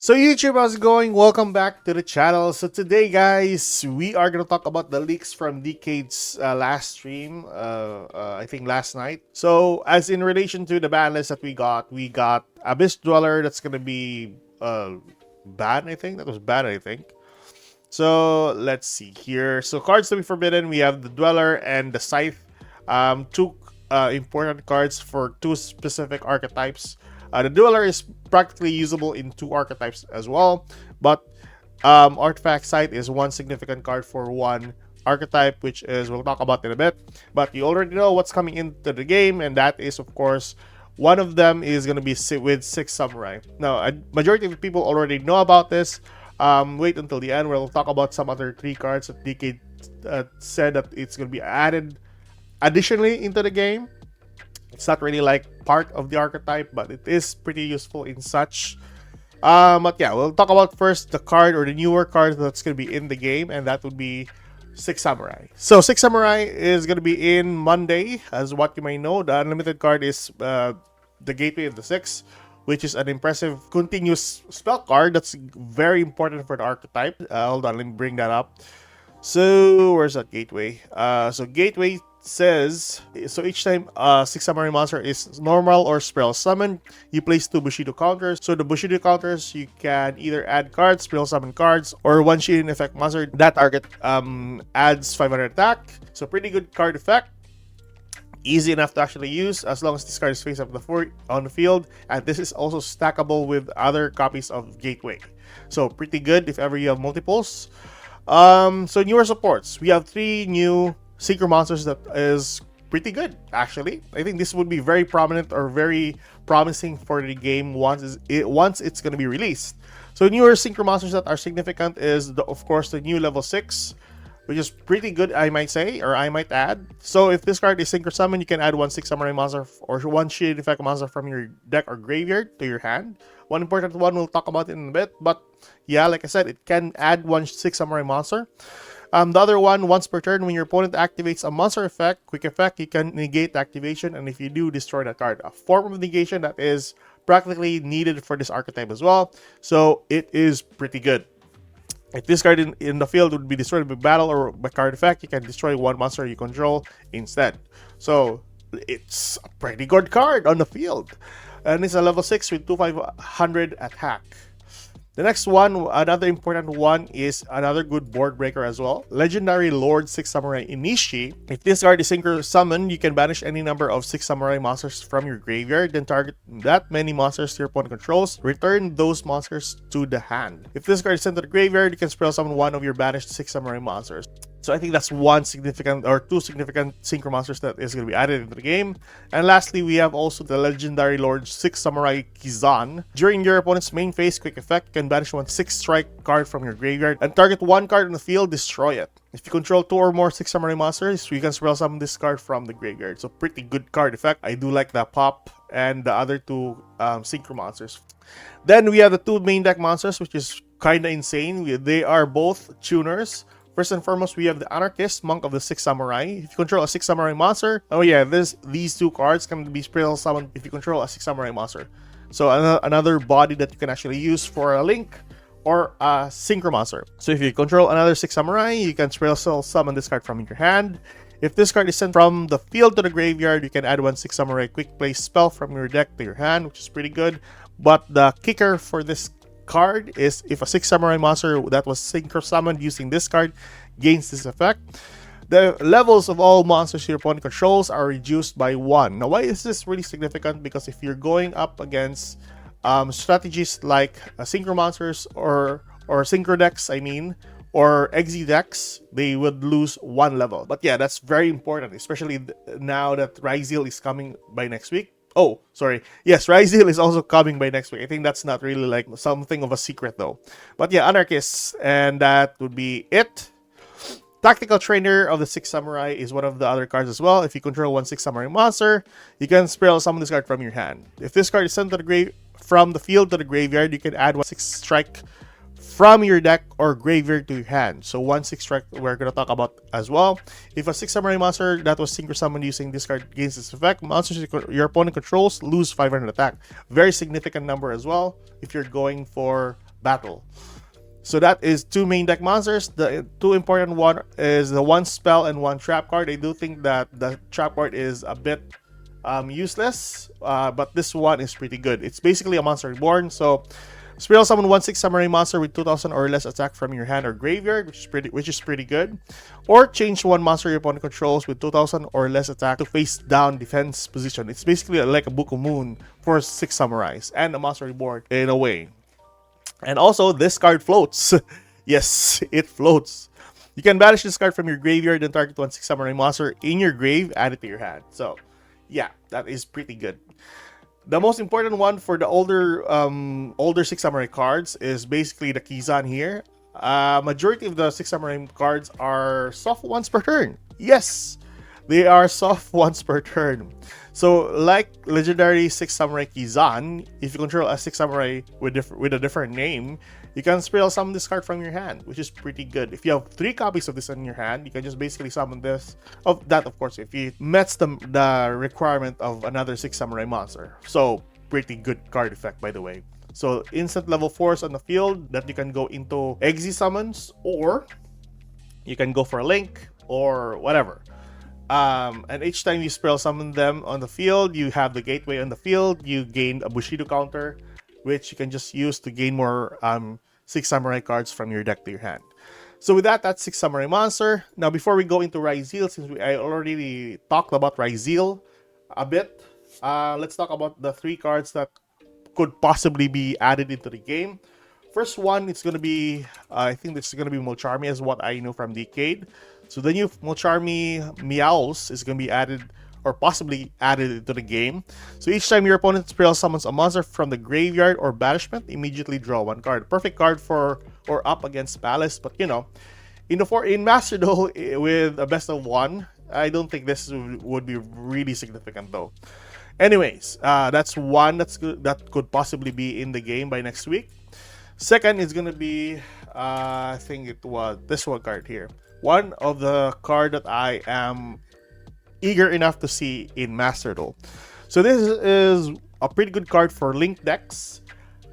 So YouTube, how's it going? Welcome back to the channel. So today, guys, we are going to talk about the leaks from Decade's last stream, I think last night. So as in relation to the ban list that we got Abyss Dweller that's going to be banned, I think. That was banned, I think. So let's see here. So cards to be forbidden, we have the Dweller and the Scythe. Two important cards for two specific archetypes. The Dueler is practically usable in two archetypes as well, but Artifact Sight is one significant card for one archetype, which is we'll talk about in a bit. But you already know what's coming into the game, and that is, of course, one of them is going to be with 6 Samurai. Now, a majority of the people already know about this. Wait until the end where we'll talk about some other 3 cards that Decade said that it's going to be added additionally into the game. It's not really like part of the archetype, but it is pretty useful in such. But yeah, we'll talk about first the card or the newer card that's going to be in the game, and that would be 6 Samurai. So 6 Samurai is going to be in Monday, as what you may know. The unlimited card is the Gateway of the 6, which is an impressive continuous spell card that's very important for the archetype. Hold on, let me bring that up. So where's that Gateway? So Gateway says, so each time 6 Samurai monster is normal or spell summoned, you place 2 Bushido counters. So the Bushido counters, you can either add cards, spell summon cards, or one shield effect monster. That target adds 500 attack. So pretty good card effect. Easy enough to actually use as long as this card is face up on the field. And this is also stackable with other copies of Gateway. So pretty good if ever you have multiples. So newer supports. We have 3 new Synchro monsters that is pretty good, actually. I think this would be very prominent or very promising for the game once it's going to be released. So newer Synchro monsters that are significant is, of course, the new level 6, which is pretty good, I might say, or I might add. So if this card is Synchro Summon, you can add 1 6 Samurai monster or 1 Shield Effect monster from your deck or graveyard to your hand. One important one we'll talk about in a bit, but yeah, like I said, it can add 1 6 Samurai monster. The other one, once per turn, when your opponent activates a monster effect, quick effect, you can negate the activation, and if you do, destroy that card. A form of negation that is practically needed for this archetype as well, so it is pretty good. If this card in the field would be destroyed by battle or by card effect, you can destroy 1 monster you control instead. So it's a pretty good card on the field. And it's a level 6 with 2500 attack. The next one, another important one, is another good board breaker as well. Legendary Lord 6 Samurai Inishi. If this card is Synchro Summon, you can banish any number of 6 Samurai monsters from your graveyard, then target that many monsters your opponent controls. Return those monsters to the hand. If this card is sent to the graveyard, you can spell summon one of your banished 6 Samurai monsters. So I think that's one significant or 2 significant Synchro monsters that is going to be added into the game. And lastly, we have also the Legendary Lord 6 Samurai Kizan. During your opponent's main phase, quick effect, you can banish 1 6-strike card from your graveyard and target 1 card on the field, destroy it. If you control 2 or more 6 Samurai monsters, you can spell summon this card from the graveyard. So pretty good card effect. I do like the pop and the other 2 Synchro monsters. Then we have the 2 main deck monsters, which is kind of insane. They are both tuners. First and foremost, we have the Anarchist, Monk of the 6 Samurai. If you control a 6 Samurai monster, oh yeah, these 2 cards can be spell summoned if you control a 6 Samurai monster. So another body that you can actually use for a link or a Synchro monster. So if you control another 6 Samurai, you can spell summon this card from your hand. If this card is sent from the field to the graveyard, you can add 1 6 Samurai quick play spell from your deck to your hand, which is pretty good. But the kicker for this card is if a 6 Samurai monster that was Synchro summoned using this card gains this effect, the levels of all monsters your opponent controls are reduced by 1. Now, why is this really significant? Because if you're going up against strategies like Synchro monsters or Synchro decks, I mean, or XZ decks, they would lose 1 level. But yeah, that's very important, especially now that Ryzeal is coming by next week. Oh, sorry. Yes, Ryzeal is also coming by next week. I think that's not really like something of a secret though. But yeah, Anarchists, and that would be it. Tactical Trainer of the 6 Samurai is one of the other cards as well. If you control 1 6 Samurai monster, you can spell summon this card from your hand. If this card is sent to the from the field to the graveyard, you can add 1 6 strike from your deck or graveyard to your hand. So 1 6 strike we're going to talk about as well. If a 6 Samurai monster that was Synchro summoned using this card gains this effect, monsters your opponent controls lose 500 attack. Very significant number as well if you're going for battle. So that is 2 main deck monsters. The 2 important one is the 1 spell and 1 trap card. I do think that the trap card is a bit useless, but this one is pretty good. It's basically a monster reborn. So Spiral summon 1/6 samurai monster with 2000 or less attack from your hand or graveyard, which is pretty good. Or change 1 monster your opponent controls with 2000 or less attack to face down defense position. It's basically like a Book of Moon for 6 samurais and a monster reborn in a way. And also, this card floats. Yes, it floats. You can banish this card from your graveyard and target 1/6 samurai monster in your grave, add it to your hand. So, yeah, that is pretty good. The most important one for the older 6 samurai cards is basically the Kizan here. Majority of the 6 samurai cards are soft once per turn. Yes, they are soft once per turn. So, like legendary 6 samurai Kizan, if you control a 6 samurai with a different name, you can spiral summon this card from your hand, which is pretty good. If you have 3 copies of this in your hand, you can just basically summon this. Of course, if it meets the requirement of another 6 samurai monster. So, pretty good card effect, by the way. So, instant level 4s on the field that you can go into Exi summons, or you can go for a link, or whatever. And each time you spell summon them on the field, you have the gateway on the field, you gain a Bushido counter, which you can just use to gain more 6 samurai cards from your deck to your hand. So with that, that's 6 samurai monster. Now before we go into Ryzeal, since I already talked about Ryzeal a bit, let's talk about the 3 cards that could possibly be added into the game. First one, it's going to be, I think this is going to be Mulcharmy, as what I know from Decade. So the new Mulcharmy Meows is going to be added, or possibly added into the game. So each time your opponent spiral summons a monster from the graveyard or banishment, immediately draw 1 card. Perfect card for or up against Palace, but you know, in Master Duel with a best of 1, I don't think this would be really significant though. Anyways, that's one that could possibly be in the game by next week. Second is going to be, I think it was this one card here. One of the card that I am eager enough to see in Master Duel. So this is a pretty good card for Link decks.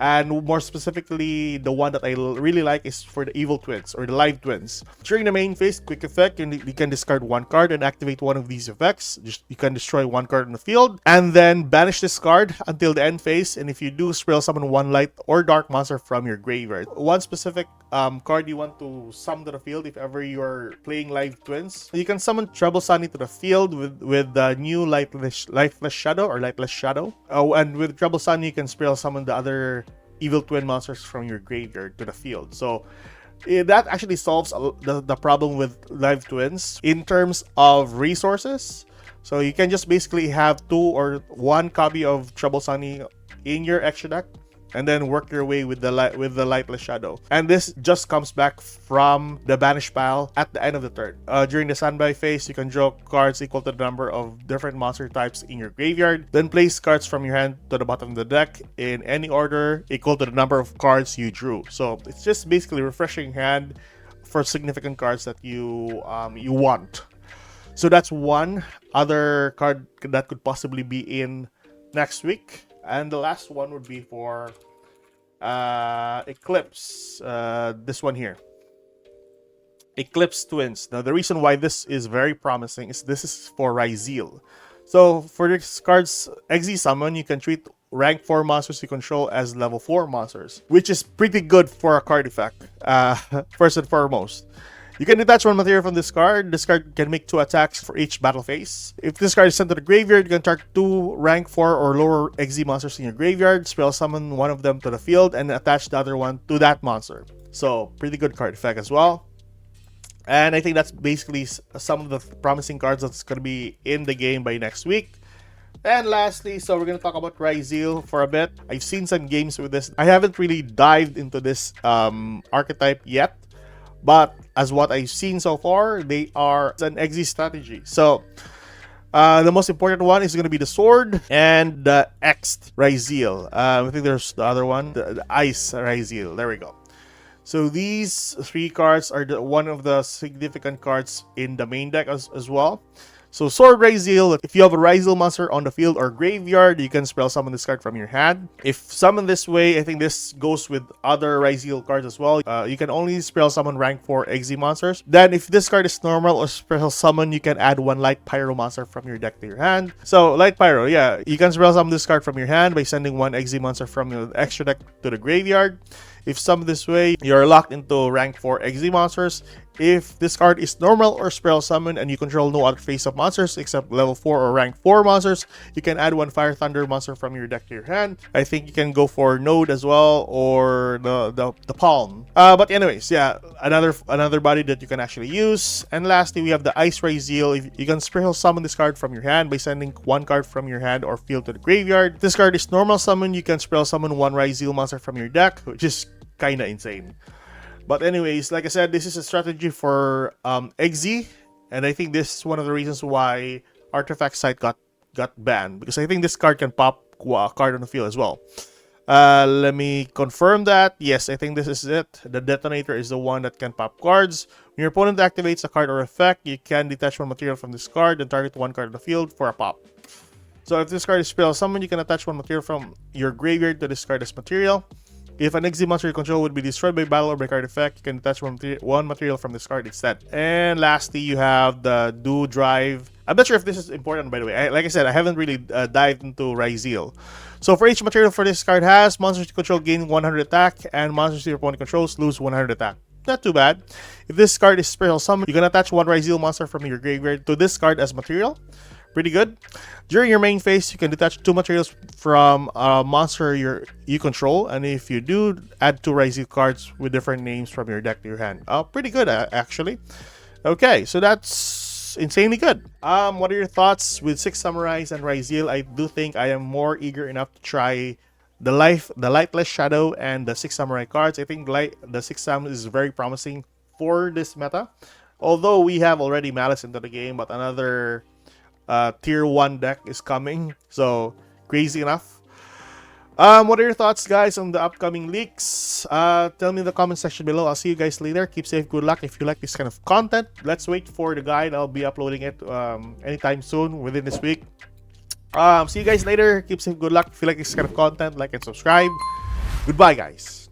And more specifically, the one that I really like is for the Evil Twins or the Live Twins. During the main phase, quick effect, you can discard 1 card and activate one of these effects. You can destroy 1 card on the field and then banish this card until the end phase. And if you do, spiral summon 1 light or dark monster from your graveyard. One specific card you want to summon to the field if ever you're playing Live Twins. You can summon Trouble Sunny to the field with the new Lifeless Shadow or Lightless Shadow. And with Trouble Sunny, you can spiral summon the other Evil Twin monsters from your graveyard to the field. So that actually solves the problem with Live Twins in terms of resources. So you can just basically have 2 or 1 copy of Trouble Sunny in your extra deck and then work your way with the Lightless Shadow. And this just comes back from the banish pile at the end of the turn. During the standby phase, you can draw cards equal to the number of different monster types in your graveyard. Then place cards from your hand to the bottom of the deck in any order equal to the number of cards you drew. So it's just basically refreshing hand for significant cards that you want. So that's one other card that could possibly be in next week. And the last one would be for Eclipse. This one here. Eclipse Twins. Now, the reason why this is very promising is this is for Ryzeal. So, for this card's Exi Summon, you can treat rank 4 monsters you control as level 4 monsters, which is pretty good for a card effect, first and foremost. You can detach 1 material from this card. This card can make 2 attacks for each battle phase. If this card is sent to the graveyard, you can target 2 rank 4 or lower Exi monsters in your graveyard, spell summon one of them to the field, and attach the other one to that monster. So, pretty good card effect as well. And I think that's basically some of the promising cards that's going to be in the game by next week. And lastly, so we're going to talk about Ryzeal for a bit. I've seen some games with this. I haven't really dived into this archetype yet. But as what I've seen so far, they are an Exi strategy. So, the most important one is going to be the Sword and the X Ryzeal. I think there's the other one, the Ice Ryzeal. There we go. So these 3 cards are one of the significant cards in the main deck as well. So Sword Raziel, if you have a Raziel monster on the field or graveyard, you can spell summon this card from your hand. If summoned this way, I think this goes with other Raziel cards as well. You can only spell summon rank 4 Exe monsters. Then if this card is normal or spell summon, you can add one Light Pyro monster from your deck to your hand. So Light Pyro, yeah, you can spell summon this card from your hand by sending one Exe monster from the extra deck to the graveyard. If summoned this way, you're locked into rank 4 Exe monsters. If this card is normal or spell summon and you control no other face-up monsters except level 4 or rank 4 monsters, you can add one Fire Thunder monster from your deck to your hand. I think you can go for Node as well, or the Palm. But anyways, yeah, another body that you can actually use. And lastly, we have the Ice Raziel. You can spell summon this card from your hand by sending one card from your hand or field to the graveyard. If this card is normal summon, you can spell summon one Raziel monster from your deck, which is kinda insane. But anyways, like I said, this is a strategy for Exe, and I think this is one of the reasons why Artifact Site got banned, because I think this card can pop a card on the field as well. Let me confirm that. Yes, I think this is it. The Detonator is the one that can pop cards. When your opponent activates a card or effect, you can detach one material from this card and target one card on the field for a pop. So if this card is spell summoned, you can attach one material from your graveyard to this card as material. If an Exe monster you control would be destroyed by battle or by card effect, you can attach one material from this card instead. And lastly, you have the Do Drive. I'm not sure if this is important, by the way. Like I said, I haven't really dived into Raziel. So for each material for this card has, monsters you control gain 100 attack, and monsters your opponent controls lose 100 attack. Not too bad. If this card is spell summoned, you can attach one Raziel monster from your graveyard to this card as material. Pretty good. During your main phase, you can detach 2 materials from a monster you control, and if you do, add 2 Raziel cards with different names from your deck to your hand. Pretty good, actually. Okay, so that's insanely good. What are your thoughts with 6 Samurais and Raziel? I do think I am more eager enough to try the Lightless Shadow and the 6 Samurai cards. I think the 6 Sam is very promising for this meta. Although we have already Malice into the game, but another tier 1 deck is coming, so crazy enough. What are your thoughts, guys, on the upcoming leaks? Tell me in the comment section below. I'll see you guys later. Keep safe, good luck. If you like this kind of content, let's wait for the guide. I'll be uploading it anytime soon within this week. See you guys later. Keep safe, good luck. If you like this kind of content, like and subscribe. Goodbye, guys.